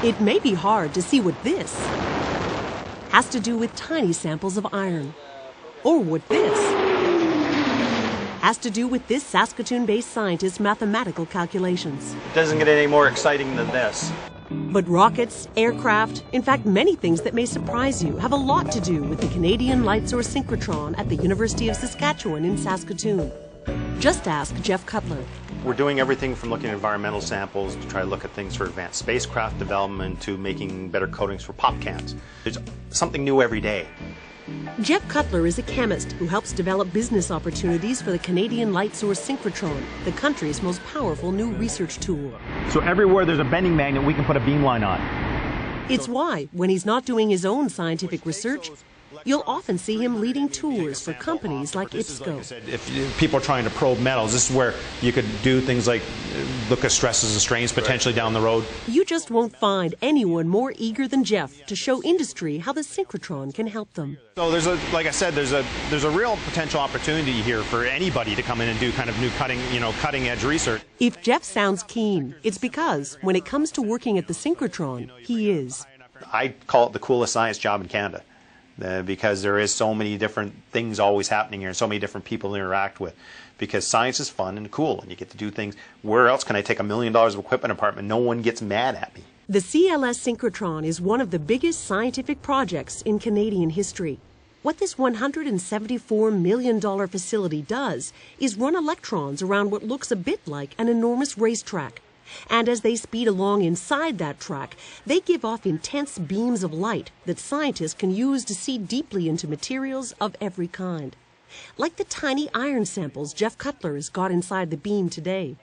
It may be hard to see what this has to do with tiny samples of iron, or what this has to do with this Saskatoon-based scientist's mathematical calculations. It doesn't get any more exciting than this. But rockets, aircraft, in fact many things that may surprise you, have a lot to do with the Canadian light source synchrotron at the University of Saskatchewan in Saskatoon. Just ask Jeff Cutler. We're doing everything from looking at environmental samples to try to look at things for advanced spacecraft development to making better coatings for pop cans. There's something new every day. Jeff Cutler is a chemist who helps develop business opportunities for the Canadian light source synchrotron, the country's most powerful new research tool. So everywhere there's a bending magnet, we can put a beamline on. It's why, when he's not doing his own scientific research, you'll often see him leading tours for companies like IPSCO. If people are trying to probe metals, this is where you could do things like look at stresses and strains potentially down the road. You just won't find anyone more eager than Jeff to show industry how the synchrotron can help them. So like I said, there's a real potential opportunity here for anybody to come in and do kind of new cutting edge research. If Jeff sounds keen, it's because when it comes to working at the synchrotron, he is. I call it the coolest science job in Canada. Because there is so many different things always happening here and so many different people to interact with. Because science is fun and cool and you get to do things. Where else can I take $1 million of equipment apart and no one gets mad at me? The CLS synchrotron is one of the biggest scientific projects in Canadian history. What this $174 million facility does is run electrons around what looks a bit like an enormous racetrack. And as they speed along inside that track, they give off intense beams of light that scientists can use to see deeply into materials of every kind. Like the tiny iron samples Jeff Cutler has got inside the beam today.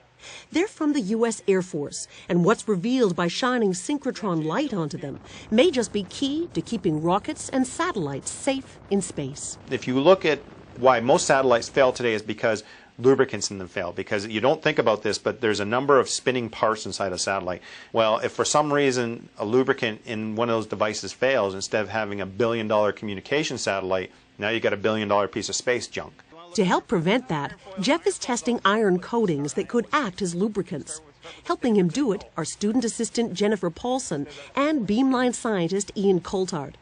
They're from the U.S. Air Force, and what's revealed by shining synchrotron light onto them may just be key to keeping rockets and satellites safe in space. If you look at why most satellites fail today is because lubricants in them fail, because you don't think about this, but there's a number of spinning parts inside a satellite. Well, if for some reason a lubricant in one of those devices fails, instead of having a $1 billion communication satellite, now you got a $1 billion piece of space junk. To help prevent that, Jeff is testing iron coatings that could act as lubricants. Helping him do it are student assistant Jennifer Paulson and beamline scientist Ian Coulthard.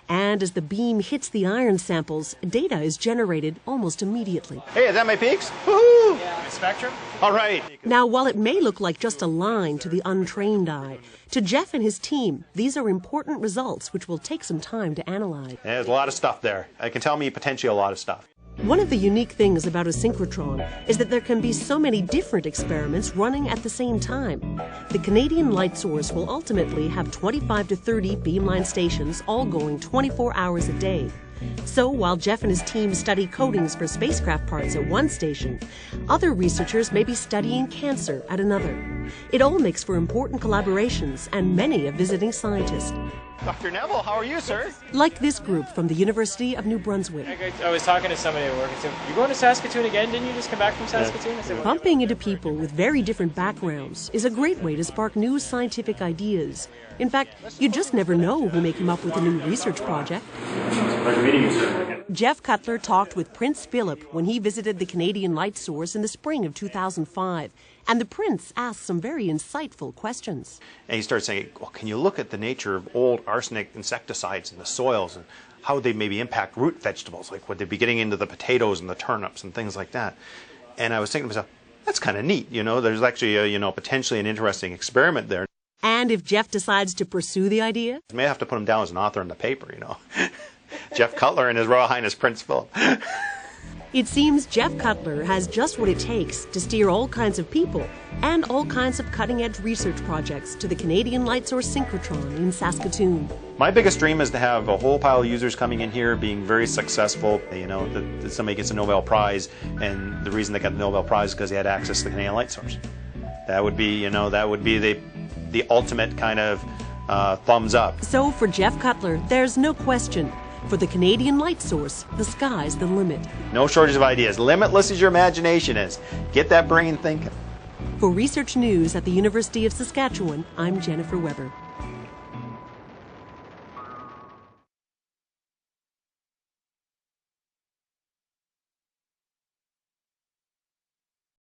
And as the beam hits the iron samples, data is generated almost immediately. Hey, is that my peaks? Woohoo! Yeah. Spectrum? All right. Now, while it may look like just a line to the untrained eye, to Jeff and his team, these are important results which will take some time to analyze. There's a lot of stuff there. It can tell me potentially a lot of stuff. One of the unique things about a synchrotron is that there can be so many different experiments running at the same time. The Canadian light source will ultimately have 25 to 30 beamline stations all going 24 hours a day. So while Jeff and his team study coatings for spacecraft parts at one station, other researchers may be studying cancer at another. It all makes for important collaborations and many a visiting scientist. Dr. Neville, how are you, sir? Like this group from the University of New Brunswick. I was talking to somebody at work and said, "You going to Saskatoon again? Didn't you just come back from Saskatoon?" I said, Bumping into people with very different backgrounds is a great way to spark new scientific ideas. In fact, you just never know who may come up with a new research project. Pleasure meeting you, sir. Jeff Cutler talked with Prince Philip when he visited the Canadian light source in the spring of 2005. And the prince asked some very insightful questions. And he started saying, well, can you look at the nature of old arsenic insecticides in the soils and how they maybe impact root vegetables, like would they be getting into the potatoes and the turnips and things like that? And I was thinking to myself, that's kind of neat, there's actually potentially an interesting experiment there. And if Jeff decides to pursue the idea? I may have to put him down as an author in the paper, Jeff Cutler and His Royal Highness Prince Philip. It seems Jeff Cutler has just what it takes to steer all kinds of people and all kinds of cutting-edge research projects to the Canadian light source synchrotron in Saskatoon. My biggest dream is to have a whole pile of users coming in here being very successful, that somebody gets a Nobel Prize, and the reason they got the Nobel Prize is because they had access to the Canadian light source. That would be, the ultimate kind of thumbs up. So for Jeff Cutler, there's no question. For the Canadian light source, the sky's the limit. No shortage of ideas. Limitless as your imagination is. Get that brain thinking. For Research News at the University of Saskatchewan, I'm Jennifer Weber.